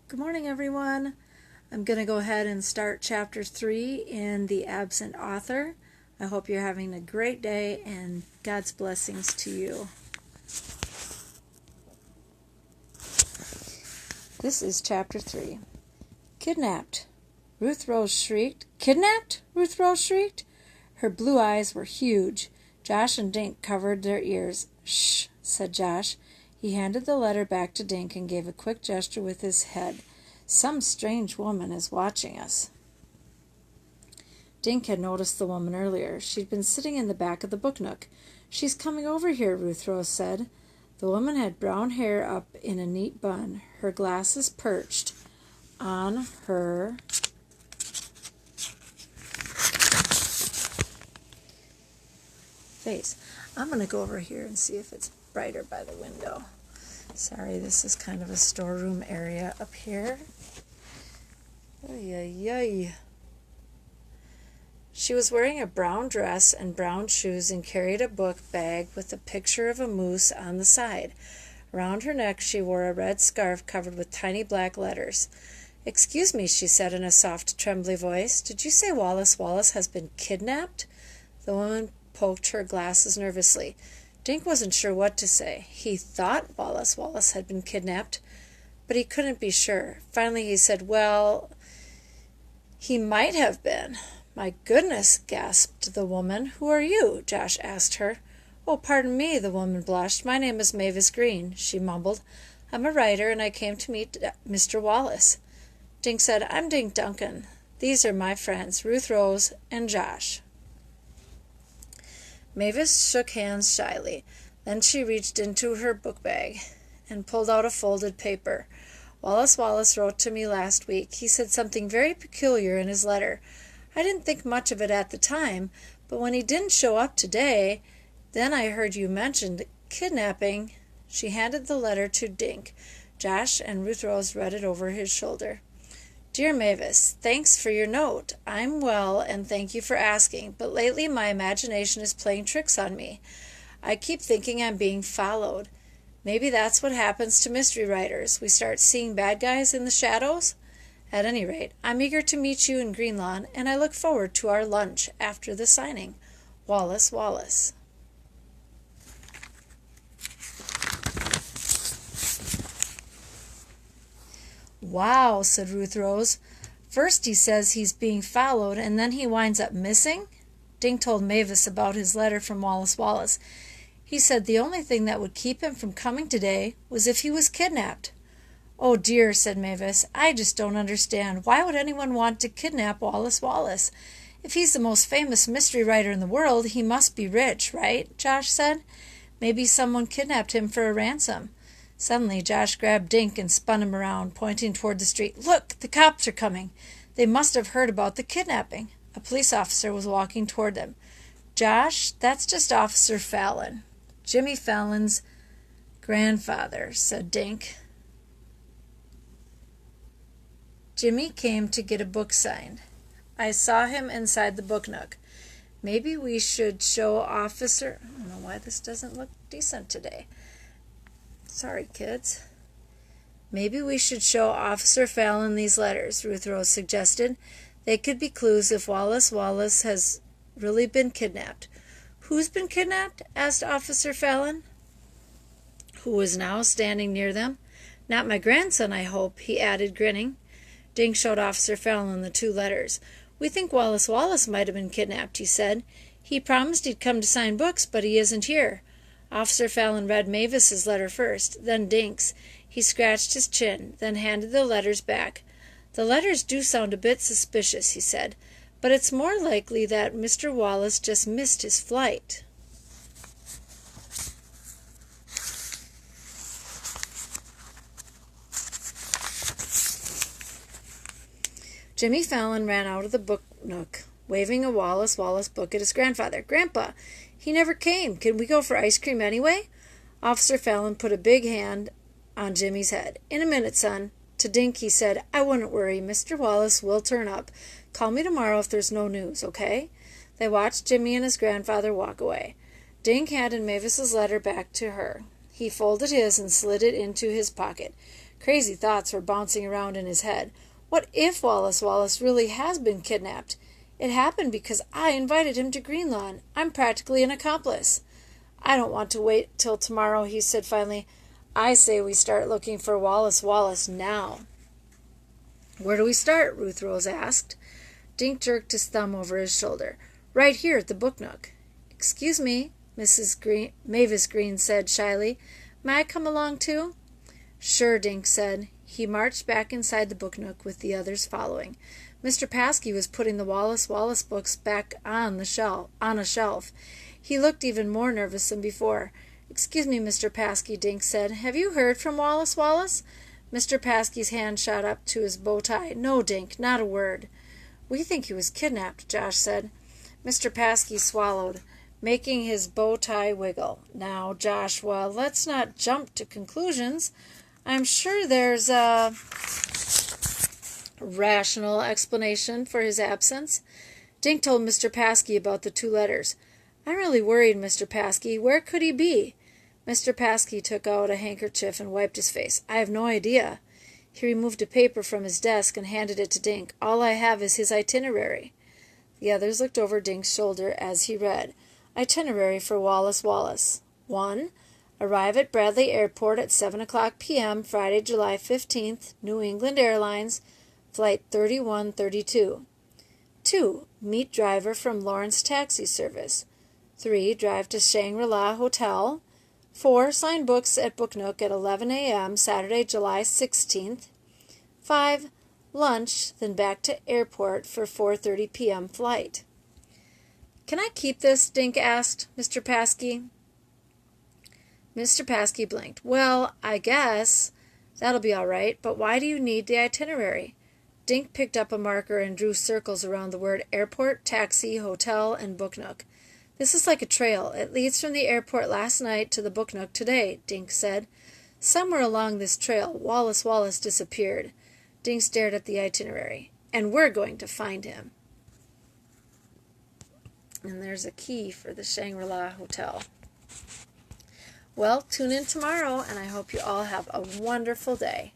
Good morning, everyone. I'm going to go ahead and start Chapter 3 in The Absent Author. I hope you're having a great day and God's blessings to you. This is Chapter 3. Kidnapped. Ruth Rose shrieked. Kidnapped? Ruth Rose shrieked. Her blue eyes were huge. Josh and Dink covered their ears. Shh, said Josh. He handed the letter back to Dink and gave a quick gesture with his head. Some strange woman is watching us. Dink had noticed the woman earlier. She'd been sitting in the back of the book nook. She's coming over here, Ruth Rose said. The woman had brown hair up in a neat bun, her glasses perched on her face. I'm going to go over here and see if it's brighter by the window. Sorry, this is kind of a storeroom area up here. Ay, ay, ay. She was wearing a brown dress and brown shoes and carried a book bag with a picture of a moose on the side. Around her neck she wore a red scarf covered with tiny black letters. "Excuse me," she said in a soft, trembly voice. "Did you say Wallace Wallace has been kidnapped?" The woman poked her glasses nervously. Dink wasn't sure what to say. He thought Wallace Wallace had been kidnapped, but he couldn't be sure. Finally he said, "Well, he might have been." "My goodness," gasped the woman. "Who are you?" Josh asked her. "Oh, pardon me," the woman blushed. "My name is Mavis Green," she mumbled. "I'm a writer, and I came to meet Mr. Wallace." Dink said, "I'm Dink Duncan. These are my friends, Ruth Rose and Josh." Mavis shook hands shyly. Then she reached into her book bag and pulled out a folded paper. "Wallace Wallace wrote to me last week. He said something very peculiar in his letter. I didn't think much of it at the time, but when he didn't show up today, then I heard you mentioned kidnapping." She handed the letter to Dink. Josh and Ruth Rose read it over his shoulder. "Dear Mavis, thanks for your note. I'm well, and thank you for asking, but lately my imagination is playing tricks on me. I keep thinking I'm being followed. Maybe that's what happens to mystery writers. We start seeing bad guys in the shadows? At any rate, I'm eager to meet you in Greenlawn, and I look forward to our lunch after the signing. Wallace Wallace." "Wow," said Ruth Rose. "First he says he's being followed, and then he winds up missing?" Dink told Mavis about his letter from Wallace Wallace. "He said the only thing that would keep him from coming today was if he was kidnapped." "Oh dear," said Mavis, "I just don't understand. Why would anyone want to kidnap Wallace Wallace? If he's the most famous mystery writer in the world, he must be rich, right?" Josh said. "Maybe someone kidnapped him for a ransom." Suddenly Josh grabbed Dink and spun him around, pointing toward the street. "Look, the cops are coming. They must have heard about the kidnapping." A police officer was walking toward them. "Josh, that's just Officer Fallon. Jimmy Fallon's grandfather," said Dink. "Jimmy came to get a book signed. I saw him inside the book nook. Maybe we should show Officer—" I don't know why this doesn't look decent today. Sorry, kids. "Maybe we should show Officer Fallon these letters," Ruth Rose suggested. "They could be clues if Wallace Wallace has really been kidnapped." "Who's been kidnapped?" asked Officer Fallon, who was now standing near them. "Not my grandson, I hope," he added, grinning. Dink showed Officer Fallon the two letters. "We think Wallace Wallace might have been kidnapped," he said. "He promised he'd come to sign books, but he isn't here." Officer Fallon read Mavis's letter first, then Dink's. He scratched his chin, then handed the letters back. "The letters do sound a bit suspicious," he said, "but it's more likely that Mr. Wallace just missed his flight." Jimmy Fallon ran out of the book nook, waving a Wallace Wallace book at his grandfather. "Grandpa, he never came. Can we go for ice cream anyway?" Officer Fallon put a big hand on Jimmy's head. "In a minute, son." To Dink he said, "I wouldn't worry. Mr. Wallace will turn up. Call me tomorrow if there's no news, okay?" They watched Jimmy and his grandfather walk away. Dink handed Mavis's letter back to her. He folded his and slid it into his pocket. Crazy thoughts were bouncing around in his head. What if Wallace Wallace really has been kidnapped? It happened because I invited him to Greenlawn. I'm practically an accomplice. I don't want to wait till tomorrow, he said finally. I say we start looking for Wallace Wallace now. Where do we start? Ruth Rose asked. Dink jerked his thumb over his shoulder. Right here at the book nook. Excuse me, Mavis Green said shyly. May I come along too? Sure, Dink said. He marched back inside the book nook with the others following. Mr. Paskey was putting the Wallace Wallace books back on a shelf. He looked even more nervous than before. Excuse me, Mr. Paskey, Dink said. Have you heard from Wallace Wallace? Mr. Paskey's hand shot up to his bow tie. No, Dink, not a word. We think he was kidnapped, Josh said. Mr. Paskey swallowed, making his bow tie wiggle. Now, Joshua, let's not jump to conclusions. I'm sure there's a rational explanation for his absence. Dink told Mr. Paskey about the 2 letters. I'm really worried, Mr. Paskey. Where could he be? Mr. Paskey took out a handkerchief and wiped his face. I have no idea. He removed a paper from his desk and handed it to Dink. All I have is his itinerary. The others looked over Dink's shoulder as he read. Itinerary for Wallace Wallace. 1. Arrive at Bradley Airport at 7 o'clock p.m. Friday, July 15th, New England Airlines, Flight 3132. 2. Meet driver from Lawrence Taxi Service. 3. Drive to Shangri-La Hotel. 4. Sign books at Book Nook at 11 a.m. Saturday, July 16th. 5. Lunch, then back to airport for 4:30 p.m. flight. Can I keep this? Dink asked Mr. Paskey. Mr. Paskey blinked. Well, I guess that'll be all right, but why do you need the itinerary? Dink picked up a marker and drew circles around the word airport, taxi, hotel, and Book Nook. This is like a trail. It leads from the airport last night to the Book Nook today, Dink said. Somewhere along this trail, Wallace Wallace disappeared. Dink stared at the itinerary. And we're going to find him. And there's a key for the Shangri-La Hotel. Well, tune in tomorrow, and I hope you all have a wonderful day.